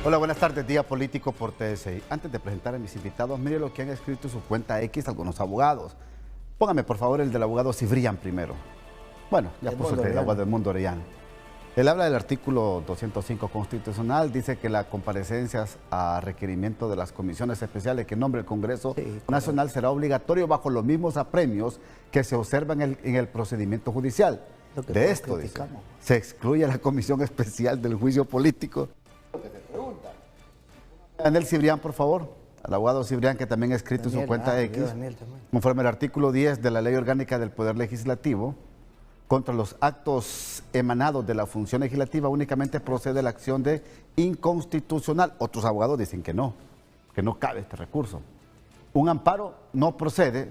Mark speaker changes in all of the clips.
Speaker 1: Hola, buenas tardes, Día Político por TSI. Antes de presentar a mis invitados, mire lo que han escrito en su cuenta X algunos abogados. Póngame, por favor, el del abogado Cibrián primero. Bueno, ya puso el del abogado Edmundo Orellana. Él habla del artículo 205 constitucional, dice que las comparecencias a requerimiento de las comisiones especiales que nombre el Congreso Nacional será obligatorio bajo los mismos apremios que se observan en el procedimiento judicial. De esto, dice, se excluye a la comisión especial del juicio político. Daniel Cibrián, por favor, al abogado Cibrián, que también ha escrito en su cuenta X, conforme al artículo 10 de la Ley Orgánica del Poder Legislativo, contra los actos emanados de la función legislativa únicamente procede la acción de inconstitucional. Otros abogados dicen que no cabe este recurso. Un amparo no procede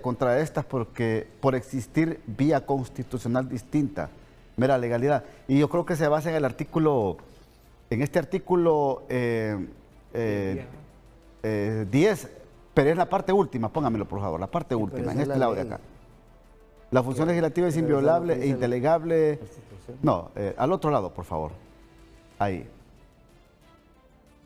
Speaker 1: contra estas porque por existir vía constitucional distinta, mera legalidad. Y yo creo que se basa en el artículo, en este artículo 10, pero es la parte última, póngamelo por favor, la parte última, en este lado de acá. La función legislativa es inviolable e indelegable. No, al otro lado, por favor. Ahí.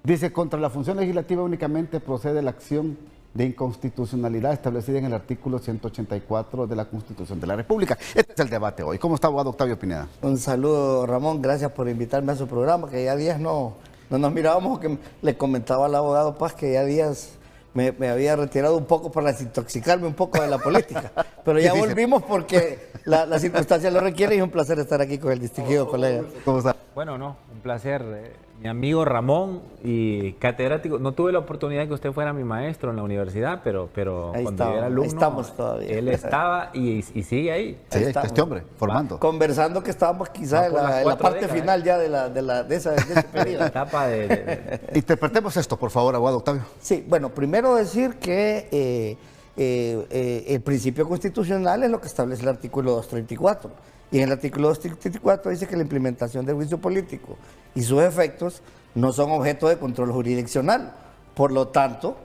Speaker 1: Dice, contra la función legislativa únicamente procede la acción de inconstitucionalidad establecida en el artículo 184 de la Constitución de la República. Este es el debate hoy. ¿Cómo está, abogado Octavio Pineda?
Speaker 2: Un saludo, Ramón. Gracias por invitarme a su programa, que ya días no nos mirábamos, que le comentaba al abogado Paz que ya días me había retirado un poco para desintoxicarme un poco de la política. Pero ya volvimos porque la circunstancia lo requiere y es un placer estar aquí con el distinguido colega.
Speaker 1: ¿Cómo está?
Speaker 3: Bueno, un placer. Mi amigo Ramón y catedrático, no tuve la oportunidad de que usted fuera mi maestro en la universidad, pero cuando yo era alumno,
Speaker 2: estamos todavía.
Speaker 3: Él estaba y sigue ahí.
Speaker 1: Sí, este hombre, formando.
Speaker 2: Conversando que estábamos quizás en la parte final ya de ese periodo.
Speaker 3: La etapa de...
Speaker 1: Interpretemos esto, por favor, abogado Octavio.
Speaker 2: Sí, bueno, primero decir que el principio constitucional es lo que establece el artículo 234. Y en el artículo 234 dice que la implementación del juicio político y sus efectos no son objeto de control jurisdiccional. Por lo tanto,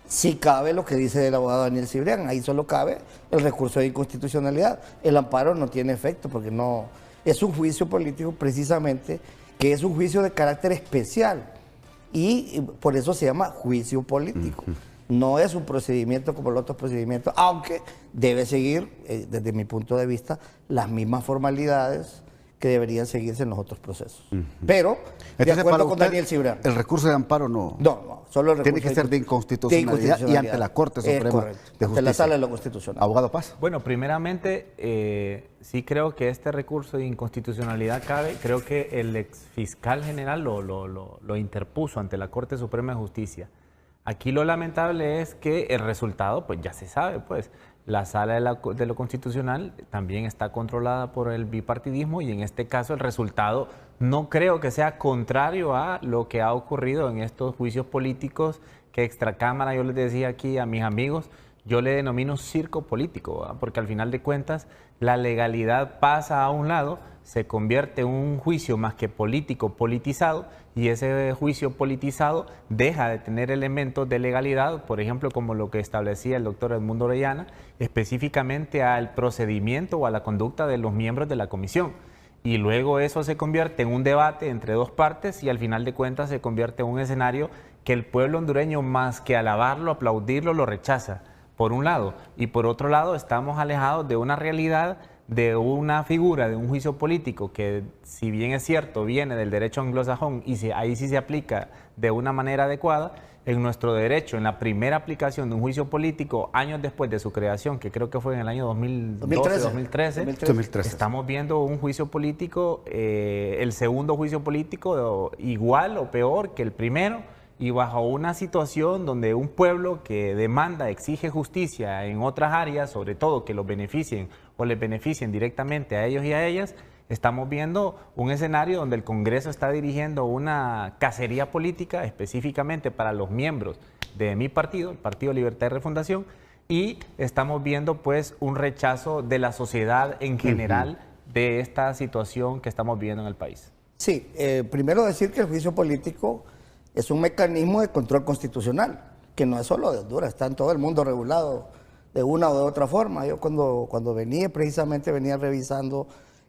Speaker 2: sí cabe lo que dice el abogado Daniel Cibrián, ahí solo cabe el recurso de inconstitucionalidad. El amparo no tiene efecto porque no es un juicio político precisamente, que es un juicio de carácter especial y por eso se llama juicio político. No es un procedimiento como los otros procedimientos, aunque debe seguir, desde mi punto de vista, las mismas formalidades que deberían seguirse en los otros procesos. Pero, de acuerdo con Daniel Cibrián.
Speaker 1: El recurso de amparo no.
Speaker 2: No, solo el recurso
Speaker 1: tiene que ser de inconstitucionalidad y ante la Corte Suprema de Justicia.
Speaker 2: Ante la Sala de lo Constitucional.
Speaker 1: Abogado Paz.
Speaker 3: Bueno, primeramente, sí creo que este recurso de inconstitucionalidad cabe. Creo que el exfiscal general lo interpuso ante la Corte Suprema de Justicia. Aquí lo lamentable es que el resultado, pues ya se sabe, pues la Sala de lo Constitucional también está controlada por el bipartidismo y en este caso el resultado no creo que sea contrario a lo que ha ocurrido en estos juicios políticos que extracámara, yo les decía aquí a mis amigos, yo le denomino circo político, ¿verdad? Porque al final de cuentas la legalidad pasa a un lado, se convierte en un juicio más que político politizado y ese juicio politizado deja de tener elementos de legalidad, por ejemplo, como lo que establecía el doctor Edmundo Orellana, específicamente al procedimiento o a la conducta de los miembros de la comisión. Y luego eso se convierte en un debate entre dos partes y al final de cuentas se convierte en un escenario que el pueblo hondureño más que alabarlo, aplaudirlo, lo rechaza, por un lado. Y por otro lado estamos alejados de una realidad, de una figura, de un juicio político que, si bien es cierto, viene del derecho anglosajón y ahí sí se aplica de una manera adecuada, en nuestro derecho, en la primera aplicación de un juicio político, años después de su creación, que creo que fue en el año 2013, estamos viendo un juicio político, el segundo juicio político igual o peor que el primero, y bajo una situación donde un pueblo que demanda, exige justicia en otras áreas, sobre todo que los beneficien o les beneficien directamente a ellos y a ellas, estamos viendo un escenario donde el Congreso está dirigiendo una cacería política específicamente para los miembros de mi partido, el Partido Libertad y Refundación, y estamos viendo pues un rechazo de la sociedad en general de esta situación que estamos viviendo en el país.
Speaker 2: Sí, primero decir que el juicio político es un mecanismo de control constitucional, que no es solo de Honduras, está en todo el mundo regulado de una o de otra forma. Yo cuando venía, precisamente venía revisando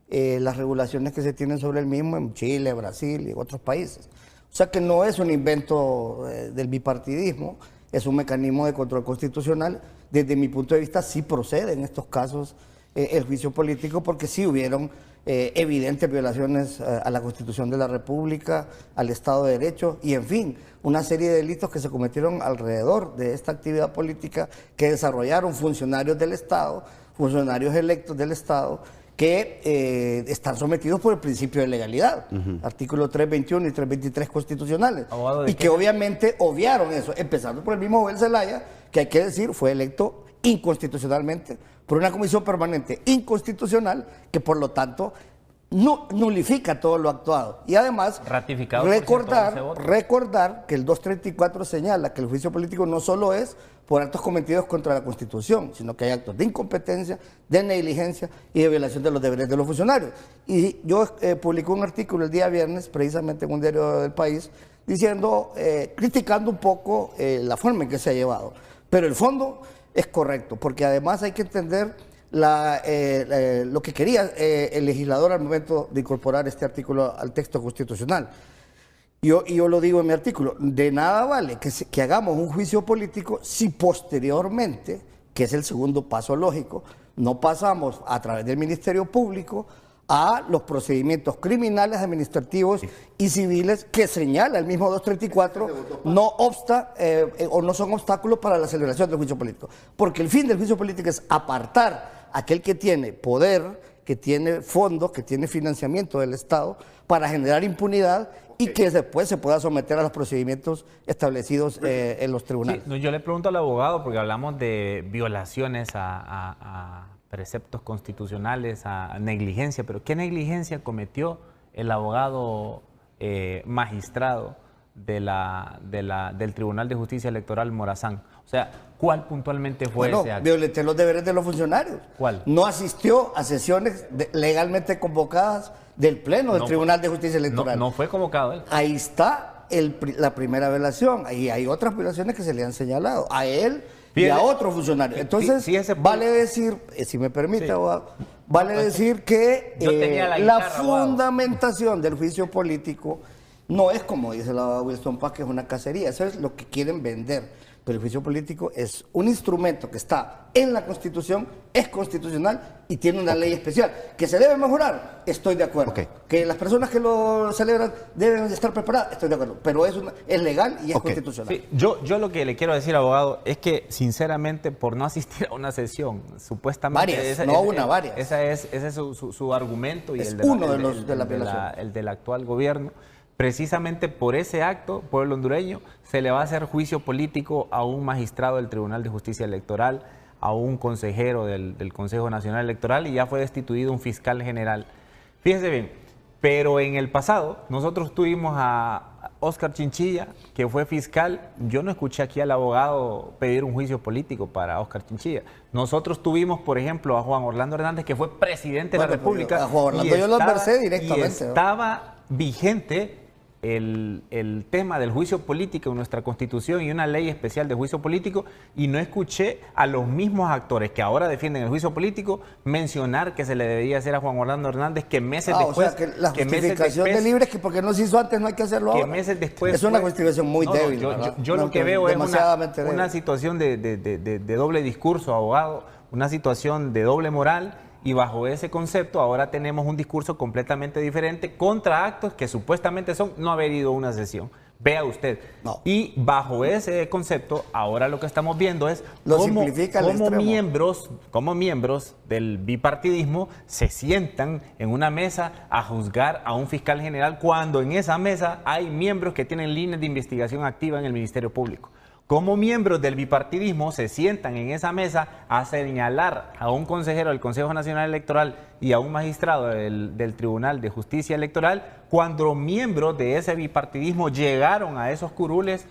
Speaker 2: las regulaciones que se tienen sobre el mismo en Chile, Brasil y otros países. O sea que no es un invento del bipartidismo, es un mecanismo de control constitucional. Desde mi punto de vista sí procede en estos casos el juicio político, porque sí hubieron evidentes violaciones a la Constitución de la República, al Estado de Derecho y, en fin, una serie de delitos que se cometieron alrededor de esta actividad política que desarrollaron funcionarios del Estado, funcionarios electos del Estado, que están sometidos por el principio de legalidad, artículos 321 y 323 constitucionales, y que obviamente obviaron eso, empezando por el mismo Joel Zelaya, que hay que decir fue electo inconstitucionalmente por una comisión permanente inconstitucional que por lo tanto nulifica todo lo actuado. Y además recordar que el 234 señala que el juicio político no solo es por actos cometidos contra la Constitución, sino que hay actos de incompetencia, de negligencia y de violación de los deberes de los funcionarios. Y yo publiqué un artículo el día viernes, precisamente en un diario del país, diciendo, criticando un poco la forma en que se ha llevado. Pero el fondo es correcto, porque además hay que entender lo que quería el legislador al momento de incorporar este artículo al texto constitucional. Yo lo digo en mi artículo, de nada vale que hagamos un juicio político si posteriormente, que es el segundo paso lógico, no pasamos a través del Ministerio Público a los procedimientos criminales, administrativos y civiles que señala el mismo 234, no son obstáculos para la celebración del juicio político. Porque el fin del juicio político es apartar a aquel que tiene poder, que tiene fondos, que tiene financiamiento del Estado, para generar impunidad y que después se pueda someter a los procedimientos establecidos en los tribunales.
Speaker 3: Sí, yo le pregunto al abogado, porque hablamos de violaciones a preceptos constitucionales, a negligencia, pero ¿qué negligencia cometió el abogado magistrado del Tribunal de Justicia Electoral Morazán? O sea, ¿cuál puntualmente fue ese acto?
Speaker 2: Violenté los deberes de los funcionarios.
Speaker 3: ¿Cuál?
Speaker 2: No asistió a sesiones legalmente convocadas del Pleno del Tribunal de Justicia Electoral.
Speaker 3: No fue convocado él.
Speaker 2: Ahí está la primera violación. Ahí hay otras violaciones que se le han señalado a él y a otros funcionarios. Entonces, vale decir, si me permite, abogado, vale decir que la fundamentación del juicio político no es como dice el abogado Wilson Paz, que es una cacería. Eso es lo que quieren vender. Pero el juicio político es un instrumento que está en la Constitución, es constitucional y tiene una ley especial. ¿Que se debe mejorar? Estoy de acuerdo. Que las personas que lo celebran deben estar preparadas, estoy de acuerdo. Pero es legal y es constitucional.
Speaker 3: Sí, yo lo que le quiero decir, abogado, es que sinceramente por no asistir a una sesión, supuestamente...
Speaker 2: Varias.
Speaker 3: Ese es su argumento y
Speaker 2: es uno de la violación.
Speaker 3: El del actual gobierno. Precisamente por ese acto, pueblo hondureño, se le va a hacer juicio político a un magistrado del Tribunal de Justicia Electoral, a un consejero del Consejo Nacional Electoral y ya fue destituido un fiscal general. Fíjense bien, pero en el pasado nosotros tuvimos a Óscar Chinchilla, que fue fiscal. Yo no escuché aquí al abogado pedir un juicio político para Óscar Chinchilla. Nosotros tuvimos, por ejemplo, a Juan Orlando Hernández, que fue presidente de la República.
Speaker 2: A Juan Orlando yo lo adversé directamente.
Speaker 3: Y estaba vigente el tema del juicio político en nuestra Constitución y una ley especial de juicio político, y no escuché a los mismos actores que ahora defienden el juicio político mencionar que se le debería hacer a Juan Orlando Hernández, que meses después...
Speaker 2: O sea, que la justificación de Libre es que porque no se hizo antes no hay que hacerlo ahora.
Speaker 3: Que meses después...
Speaker 2: Es una justificación muy débil.
Speaker 3: Yo lo que veo es una situación de doble discurso, abogado, una situación de doble moral. Y bajo ese concepto ahora tenemos un discurso completamente diferente contra actos que supuestamente son no haber ido a una sesión. Vea usted. No. Y bajo ese concepto ahora lo que estamos viendo es cómo miembros del bipartidismo se sientan en una mesa a juzgar a un fiscal general cuando en esa mesa hay miembros que tienen líneas de investigación activa en el Ministerio Público. Cómo miembros del bipartidismo se sientan en esa mesa a señalar a un consejero del Consejo Nacional Electoral y a un magistrado del Tribunal de Justicia Electoral cuando miembros de ese bipartidismo llegaron a esos curules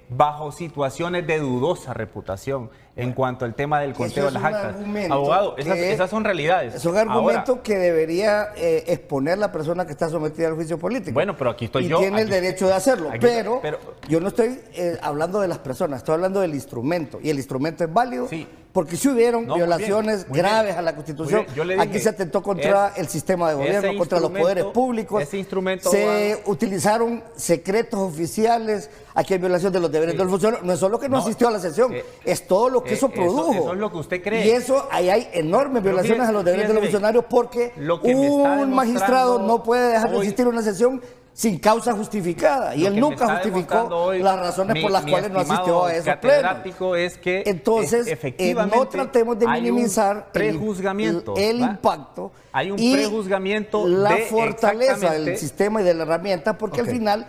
Speaker 3: bajo situaciones de dudosa reputación. en cuanto al tema del conteo de las actas.
Speaker 2: Argumento
Speaker 3: Abogado, esas son realidades.
Speaker 2: Es un argumento que debería exponer la persona que está sometida al juicio político.
Speaker 3: Bueno, pero aquí estoy
Speaker 2: y
Speaker 3: yo.
Speaker 2: Tiene el derecho de hacerlo, pero yo no estoy hablando de las personas, estoy hablando del instrumento. Y el instrumento es válido.
Speaker 3: Sí.
Speaker 2: Porque si hubieron violaciones graves a la Constitución, aquí se atentó contra el sistema de gobierno, contra los poderes públicos, se utilizaron secretos oficiales, aquí hay violación de los deberes del funcionario, no es solo que no asistió a la sesión, es todo lo que eso produjo.
Speaker 3: Eso es lo que usted cree.
Speaker 2: Y eso, ahí hay enormes violaciones a los deberes de los funcionarios porque un magistrado no puede dejar de asistir a una sesión sin causa justificada, y él nunca justificó las razones por las cuales no asistió a esos plenos.
Speaker 3: Es que
Speaker 2: entonces,
Speaker 3: efectivamente
Speaker 2: no tratemos de minimizar
Speaker 3: prejuzgamiento,
Speaker 2: el impacto
Speaker 3: hay un
Speaker 2: y
Speaker 3: prejuzgamiento
Speaker 2: la fortaleza del sistema y de la herramienta, porque al final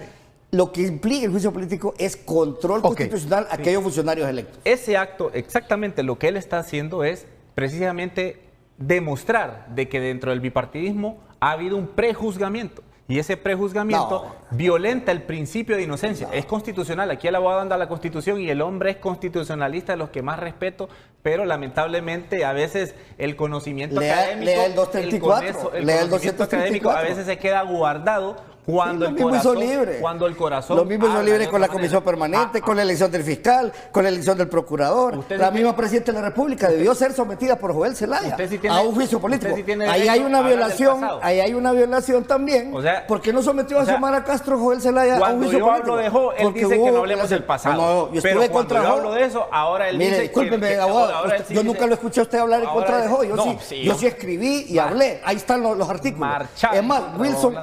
Speaker 2: lo que implica el juicio político es control constitucional a aquellos funcionarios electos.
Speaker 3: Ese acto, exactamente lo que él está haciendo es precisamente demostrar de que dentro del bipartidismo ha habido un prejuzgamiento. Y ese prejuzgamiento violenta el principio de inocencia. Es constitucional. Aquí el abogado anda a la Constitución y el hombre es constitucionalista, de los que más respeto, pero lamentablemente a veces el conocimiento académico,
Speaker 2: lea el 234, lea el 234.
Speaker 3: A veces se queda guardado cuando el corazón...
Speaker 2: Los mismos son libres con la comisión permanente, con la elección del fiscal, con la elección del procurador. La misma presidenta de la República debió ser sometida por Joel Zelaya a un juicio político. Ahí hay una violación también.
Speaker 3: O sea,
Speaker 2: ¿por qué no sometió a Xiomara Castro Joel Zelaya a un juicio político?
Speaker 3: Cuando yo hablo de Jo, él dice que no hablemos del pasado.
Speaker 2: No, yo estuve contra Jo.
Speaker 3: Yo hablo de eso, ahora él dice
Speaker 2: discúlpeme, abogado, yo nunca lo escuché a usted hablar en contra de Jo. Yo sí escribí y hablé. Ahí están los artículos. Es más, Wilson,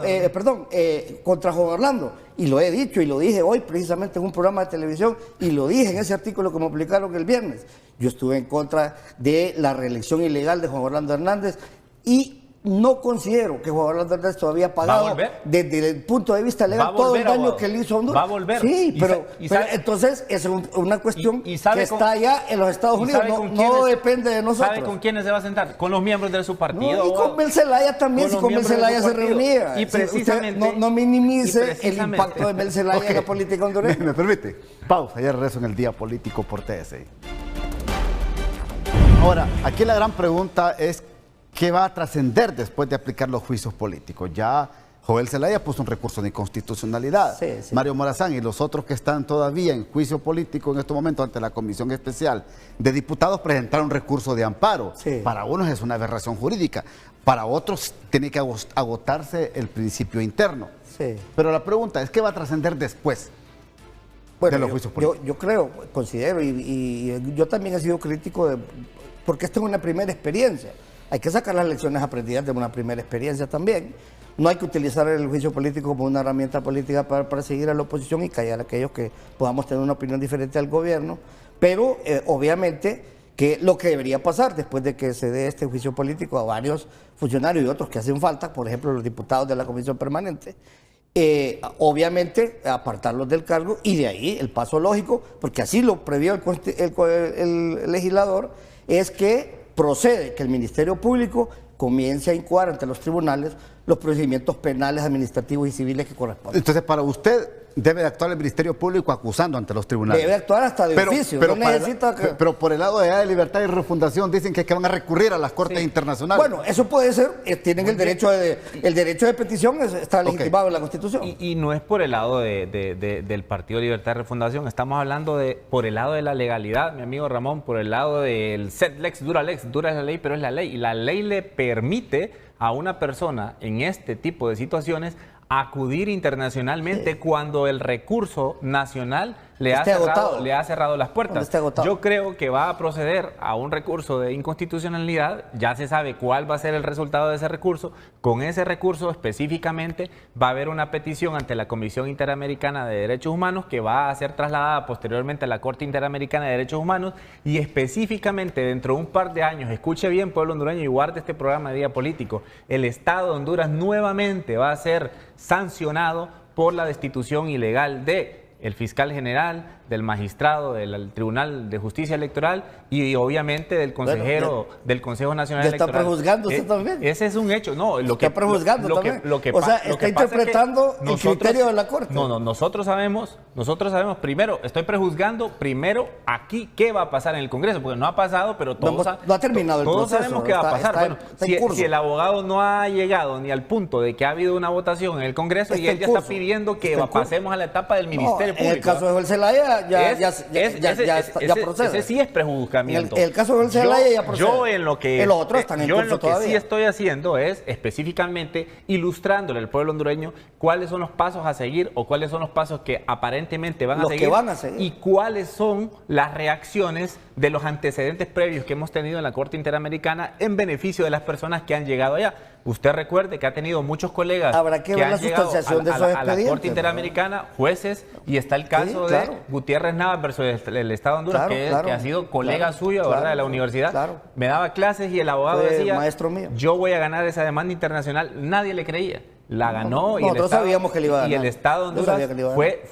Speaker 2: contra Jo Orlando, y lo he dicho y lo dije hoy precisamente en un programa de televisión, y lo dije en ese artículo que me publicaron el viernes. Yo estuve en contra de la reelección ilegal de Juan Orlando Hernández y no considero que Juan Orlando Hernández todavía ha pagado desde el punto de vista legal todo el daño que le hizo a Honduras.
Speaker 3: Va a volver.
Speaker 2: Sí, pero entonces es una cuestión que está allá en los Estados Unidos, no depende de nosotros.
Speaker 3: ¿Sabe con quiénes se va a sentar? Con los miembros de su partido.
Speaker 2: Y con Mel Zelaya también, si con Mel Zelaya se reunía.
Speaker 3: Y precisamente...
Speaker 2: No minimice el impacto de Mel Zelaya en la política hondureña.
Speaker 1: ¿Me permite? Pausa, ya regreso en el Día Político por TSI. Ahora, aquí la gran pregunta es: ¿qué va a trascender después de aplicar los juicios políticos? Ya Joel Zelaya puso un recurso de inconstitucionalidad. Mario Morazán y los otros que están todavía en juicio político en este momento ante la Comisión Especial de Diputados presentaron recurso de amparo. Para unos es una aberración jurídica, para otros tiene que agotarse el principio interno. Pero la pregunta es: ¿qué va a trascender después de los juicios políticos?
Speaker 2: Yo creo, considero, y yo también he sido crítico porque esto es una primera experiencia. Hay que sacar las lecciones aprendidas de una primera experiencia también. No hay que utilizar el juicio político como una herramienta política para perseguir a la oposición y callar a aquellos que podamos tener una opinión diferente al gobierno. Pero obviamente que lo que debería pasar después de que se dé este juicio político a varios funcionarios y otros que hacen falta, por ejemplo los diputados de la Comisión Permanente, obviamente apartarlos del cargo, y de ahí el paso lógico, porque así lo previó el legislador, es que procede que el Ministerio Público comience a incoar ante los tribunales los procedimientos penales, administrativos y civiles que corresponden.
Speaker 1: Entonces, para usted, debe de actuar el Ministerio Público acusando ante los tribunales.
Speaker 2: Debe actuar hasta de oficio.
Speaker 1: Pero por el lado de Libertad y Refundación dicen que van a recurrir a las Cortes internacionales.
Speaker 2: Bueno, eso puede ser. Tienen el derecho de petición, está legitimado en la Constitución.
Speaker 3: Y no es por el lado del Partido Libertad y Refundación. Estamos hablando por el lado de la legalidad, mi amigo Ramón, por el lado del sed lex, dura es la ley, pero es la ley. Y la ley le permite a una persona en este tipo de situaciones acudir internacionalmente cuando el recurso nacional le ha cerrado las puertas. Yo creo que va a proceder a un recurso de inconstitucionalidad. Ya se sabe cuál va a ser el resultado de ese recurso. Con ese recurso específicamente va a haber una petición ante la Comisión Interamericana de Derechos Humanos que va a ser trasladada posteriormente a la Corte Interamericana de Derechos Humanos, y específicamente dentro de un par de años, escuche bien, pueblo hondureño, y guarde este programa de Día Político, el Estado de Honduras nuevamente va a ser sancionado por la destitución ilegal de el fiscal general, del magistrado del Tribunal de Justicia Electoral y obviamente del consejero del Consejo Nacional
Speaker 2: Electoral.
Speaker 3: Electoral.
Speaker 2: ¿Está prejuzgando usted también?
Speaker 3: Ese es un hecho. No,
Speaker 2: lo que está prejuzgando también. O sea, está interpretando el criterio de la Corte.
Speaker 3: No, nosotros sabemos primero, estoy prejuzgando primero aquí qué va a pasar en el Congreso, porque no ha pasado, pero todos,
Speaker 2: no ha terminado el proceso.
Speaker 3: Todos sabemos qué va a pasar. Bueno, si el abogado no ha llegado ni al punto de que ha habido una votación en el Congreso y él ya está pidiendo que pasemos a la etapa del Ministerio Público.
Speaker 2: En el caso de Joel Zelaya ya procede.
Speaker 3: Ese sí es prejuzgamiento.
Speaker 2: En el caso de Joel Zelaya ya procede.
Speaker 3: Yo en lo que
Speaker 2: todavía.
Speaker 3: Sí estoy haciendo es específicamente ilustrándole al pueblo hondureño cuáles son los pasos a seguir o cuáles son los pasos que aparentemente van a seguir y cuáles son las reacciones de los antecedentes previos que hemos tenido en la Corte Interamericana en beneficio de las personas que han llegado allá. Usted recuerde que ha tenido muchos colegas que han llegado a la Corte Interamericana, jueces, y está el caso de Gutiérrez Navas versus el Estado de Honduras, que ha sido colega suyo, ¿verdad?, de la universidad. Me daba clases y el abogado decía,
Speaker 2: maestro mío,
Speaker 3: yo voy a ganar esa demanda internacional. Nadie le creía. La ganó y
Speaker 2: nosotros sabíamos que le iba a ganar.
Speaker 3: Y el Estado de Honduras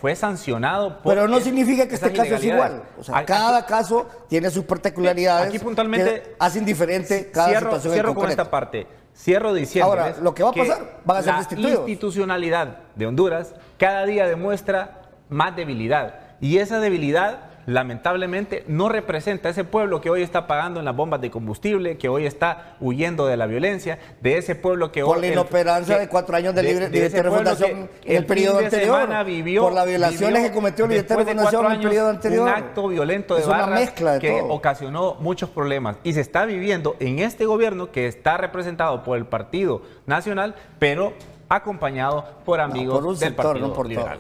Speaker 3: fue sancionado por...
Speaker 2: Pero no significa que este caso es igual. O sea, cada caso tiene sus particularidades.
Speaker 3: Aquí puntualmente
Speaker 2: que hacen diferente cada situación.
Speaker 3: Cierro con esta parte. Cierro diciendo
Speaker 2: ahora, lo que va a pasar, van a ser destituidos.
Speaker 3: La institucionalidad de Honduras cada día demuestra más debilidad. Y esa debilidad, lamentablemente, no representa a ese pueblo que hoy está pagando en las bombas de combustible, que hoy está huyendo de la violencia, de ese pueblo que hoy...
Speaker 2: Por la inoperancia de 4 años de libertad de refundación en el periodo anterior, por las violaciones que cometió el libertad de refundación en el periodo anterior.
Speaker 3: Un acto violento de barras que ocasionó muchos problemas. Y se está viviendo en este gobierno que está representado por el Partido Nacional, pero acompañado por amigos del Partido Liberal.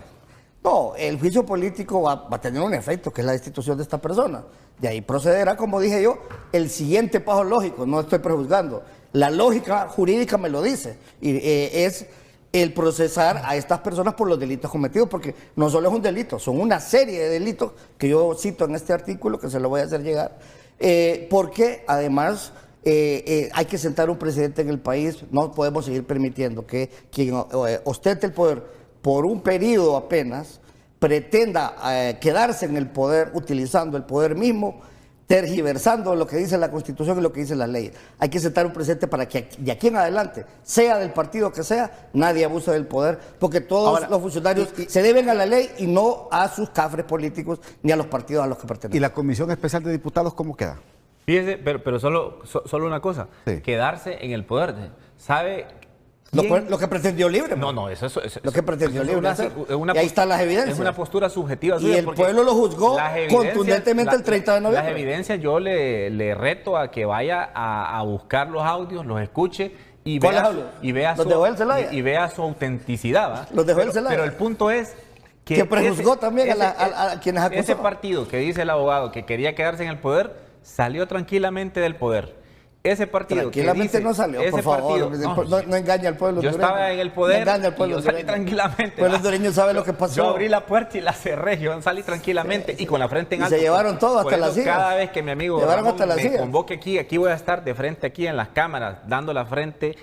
Speaker 2: No, el juicio político va a tener un efecto, que es la destitución de esta persona. De ahí procederá, como dije yo, el siguiente paso lógico, no estoy prejuzgando. La lógica jurídica me lo dice, y es el procesar a estas personas por los delitos cometidos, porque no solo es un delito, son una serie de delitos que yo cito en este artículo, que se lo voy a hacer llegar, porque además... hay que sentar un presidente en el país, no podemos seguir permitiendo que quien ostente el poder por un periodo apenas pretenda quedarse en el poder utilizando el poder mismo, tergiversando lo que dice la Constitución y lo que dice la ley. Hay que sentar un presidente para que de aquí en adelante, sea del partido que sea, nadie abuse del poder, porque todos los funcionarios se deben a la ley y no a sus cafres políticos ni a los partidos a los que pertenecen.
Speaker 1: ¿Y la Comisión Especial de Diputados cómo queda?
Speaker 3: Fíjese, pero solo una cosa, quedarse en el poder. ¿Sabe?
Speaker 2: Lo que pretendió Libre.
Speaker 3: No, eso
Speaker 2: lo que pretendió Libre. Y ahí están las evidencias.
Speaker 3: Es una postura subjetiva
Speaker 2: suya. Y el pueblo lo juzgó contundentemente el 30 de noviembre.
Speaker 3: Las evidencias yo le reto a que vaya a buscar los audios, los escuche y vea su autenticidad. ¿Va?
Speaker 2: Los dejó el Zelaya.
Speaker 3: Pero el punto es
Speaker 2: que prejuzgó también a quienes acusó.
Speaker 3: Ese partido que dice el abogado que quería quedarse en el poder salió tranquilamente del poder. Ese partido
Speaker 2: tranquilamente que dice, no salió, por favor, no engaña al pueblo hondureño.
Speaker 3: Yo estaba en el poder
Speaker 2: y
Speaker 3: yo salí tranquilamente.
Speaker 2: El pueblo hondureño sabe lo que pasó.
Speaker 3: Yo abrí la puerta y la cerré, yo salí tranquilamente y con la frente en alto.
Speaker 2: Se llevaron todo hasta la silla.
Speaker 3: Cada vez que mi amigo me convoque aquí voy a estar de frente aquí en las cámaras, dando la frente,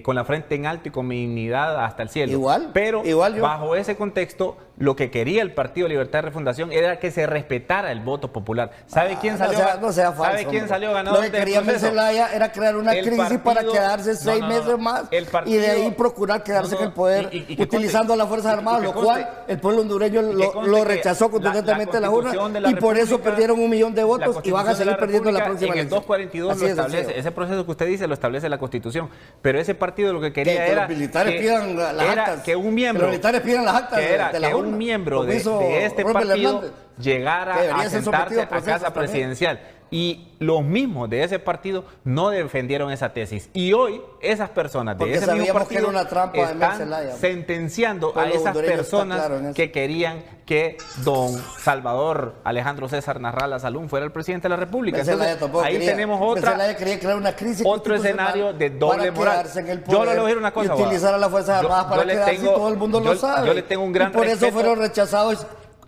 Speaker 3: con la frente en alto y con mi dignidad hasta el cielo. Pero bajo ese contexto, lo que quería el Partido Libertad de Refundación era que se respetara el voto popular. ¿Sabe quién salió? ¿Sabe quién salió ganador?
Speaker 2: Lo que quería Zelaya era crear una crisis para quedarse 6 meses más y de ahí procurar quedarse en el poder utilizando las Fuerzas Armadas, lo cual el pueblo hondureño lo rechazó contundentemente la urna y por eso perdieron 1 millón de votos y van a seguir perdiendo la próxima elección.
Speaker 3: En el 242 lo establece, ese proceso que usted dice lo establece la Constitución, pero ese partido lo que quería era
Speaker 2: que los militares pidan las actas,
Speaker 3: que un miembro de un miembro de este partido llegara a sentarse a casa presidencial. Y los mismos de ese partido no defendieron esa tesis. Y hoy esas personas de ese mismo partido están sentenciando a esas personas que querían que don Salvador Alejandro César Narrala Salún fuera el presidente de la República. Entonces, ahí tenemos otro escenario de doble moral. Yo le voy a decir una cosa.
Speaker 2: Utilizar a las Fuerzas Armadas para quedarse y todo el mundo lo sabe.
Speaker 3: Yo le tengo un gran respeto.
Speaker 2: Y por eso fueron rechazados.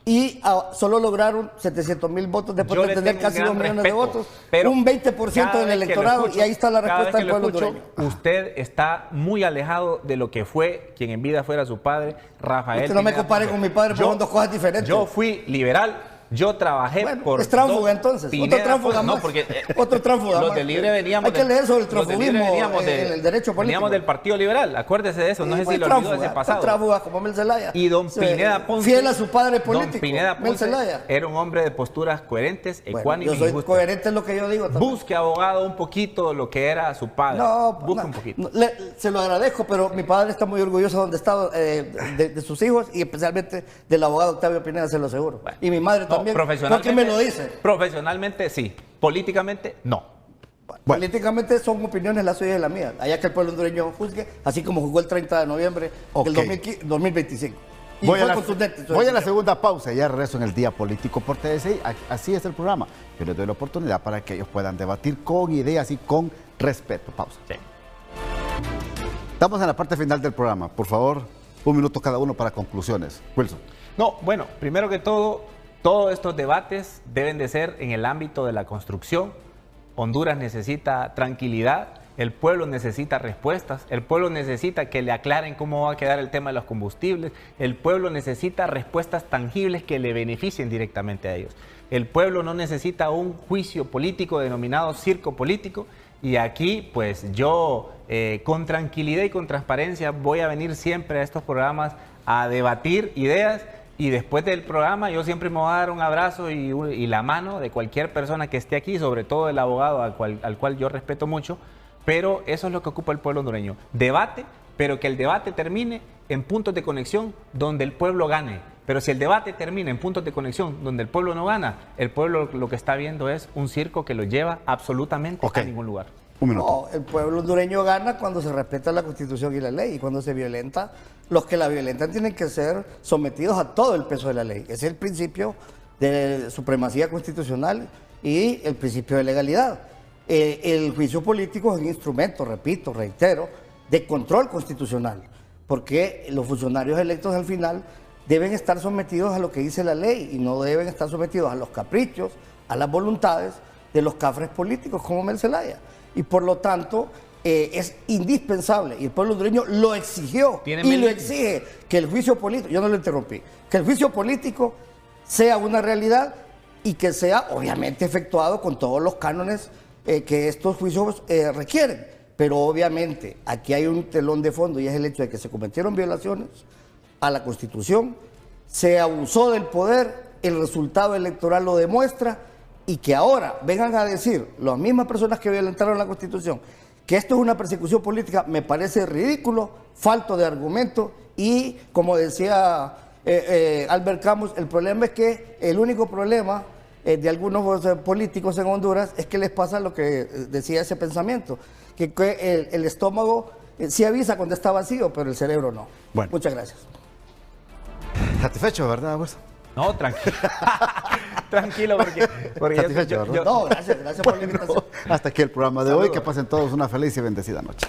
Speaker 2: Y solo lograron 700,000 votos después de tener casi 2 millones de votos, un 20% del electorado, y ahí está la respuesta del pueblo hondureño.
Speaker 3: Usted está muy alejado de lo que fue quien en vida fuera su padre, Rafael.
Speaker 2: Usted no me compare con mi padre, porque son 2 cosas diferentes.
Speaker 3: Yo fui liberal yo trabajé por...
Speaker 2: Es tránsfuga entonces,
Speaker 3: Pineda,
Speaker 2: otro tránsfuga
Speaker 3: no,
Speaker 2: más.
Speaker 3: porque
Speaker 2: otro tránsfuga
Speaker 3: los
Speaker 2: más.
Speaker 3: de Libre veníamos...
Speaker 2: Hay que leer sobre el
Speaker 3: los de Libre
Speaker 2: transfugismo en el derecho político.
Speaker 3: Veníamos del Partido Liberal, acuérdese de eso, no sé si
Speaker 2: Fue
Speaker 3: lo olvidó de
Speaker 2: tránsfuga,
Speaker 3: ese pasado.
Speaker 2: fue tránsfuga como Mel Zelaya.
Speaker 3: Y don Pineda Ponce...
Speaker 2: Fiel a su padre político,
Speaker 3: Don Pineda
Speaker 2: Mel
Speaker 3: Ponce
Speaker 2: Zelaya.
Speaker 3: era un hombre de posturas coherentes, ecuánimes
Speaker 2: yo soy
Speaker 3: y justas.
Speaker 2: coherente en lo que yo digo también.
Speaker 3: Busque, abogado, un poquito lo que era su padre.
Speaker 2: No,
Speaker 3: busque un poquito.
Speaker 2: se lo agradezco, pero mi padre está muy orgulloso de donde está, de sus hijos y especialmente del abogado Octavio Pineda, se lo aseguro.
Speaker 3: Bueno,
Speaker 2: y mi madre también,
Speaker 3: profesionalmente,
Speaker 2: porque me lo dice.
Speaker 3: Profesionalmente sí, políticamente no.
Speaker 1: Bueno.
Speaker 2: Políticamente son opiniones las suyas y las mías. Allá que el pueblo hondureño juzgue, así como jugó el 30 de noviembre
Speaker 1: Ok.
Speaker 2: del 2025. Y
Speaker 1: Voy
Speaker 2: fue
Speaker 1: a
Speaker 2: contundente su
Speaker 1: la
Speaker 2: decisión.
Speaker 1: segunda pausa y ya regreso en el Día Político por TSI. Así es el programa. Yo les doy la oportunidad para que ellos puedan debatir con ideas y con respeto. Pausa.
Speaker 3: Sí.
Speaker 1: Estamos en la parte final del programa. Por favor, 1 minuto cada uno para conclusiones. Wilson.
Speaker 3: No, bueno, primero que todo, todos estos debates deben de ser en el ámbito de la construcción. Honduras necesita tranquilidad, el pueblo necesita respuestas, el pueblo necesita que le aclaren cómo va a quedar el tema de los combustibles, el pueblo necesita respuestas tangibles que le beneficien directamente a ellos. El pueblo no necesita un juicio político denominado circo político. Y aquí, pues yo con tranquilidad y con transparencia voy a venir siempre a estos programas a debatir ideas, y después del programa yo siempre me voy a dar un abrazo y la mano de cualquier persona que esté aquí, sobre todo el abogado al cual yo respeto mucho, pero eso es lo que ocupa el pueblo hondureño. Debate, pero que el debate termine en puntos de conexión donde el pueblo gane. Pero si el debate termina en puntos de conexión donde el pueblo no gana, el pueblo lo que está viendo es un circo que lo lleva absolutamente a ningún lugar.
Speaker 1: 1 minuto.
Speaker 2: No, el pueblo hondureño gana cuando se respeta la Constitución y la ley. Y cuando se violenta, los que la violentan tienen que ser sometidos a todo el peso de la ley. Ese es el principio de supremacía constitucional y el principio de legalidad. El juicio político es un instrumento, repito, reitero, de control constitucional. Porque los funcionarios electos al final deben estar sometidos a lo que dice la ley y no deben estar sometidos a los caprichos, a las voluntades de los cafres políticos como Mel Zelaya. Y por lo tanto, es indispensable, y el pueblo hondureño lo exigió y lo exige, que el juicio político, yo no lo interrumpí, que el juicio político sea una realidad y que sea obviamente efectuado con todos los cánones que estos juicios requieren. Pero obviamente aquí hay un telón de fondo y es el hecho de que se cometieron violaciones a la Constitución, se abusó del poder, el resultado electoral lo demuestra, y que ahora vengan a decir las mismas personas que violentaron la Constitución que esto es una persecución política, me parece ridículo, falto de argumento, y como decía Albert Camus, el problema es que el único problema de algunos políticos en Honduras es que les pasa lo que decía ese pensamiento, que el estómago sí avisa cuando está vacío, pero el cerebro no.
Speaker 1: Bueno.
Speaker 2: Muchas gracias.
Speaker 1: Satisfecho, ¿verdad, Wilson?
Speaker 3: No, tranquilo. Tranquilo, porque
Speaker 1: Satisfecho, ¿verdad?
Speaker 2: No, gracias por la invitación.
Speaker 1: Hasta aquí el programa de hoy. Que pasen todos una feliz y bendecida noche.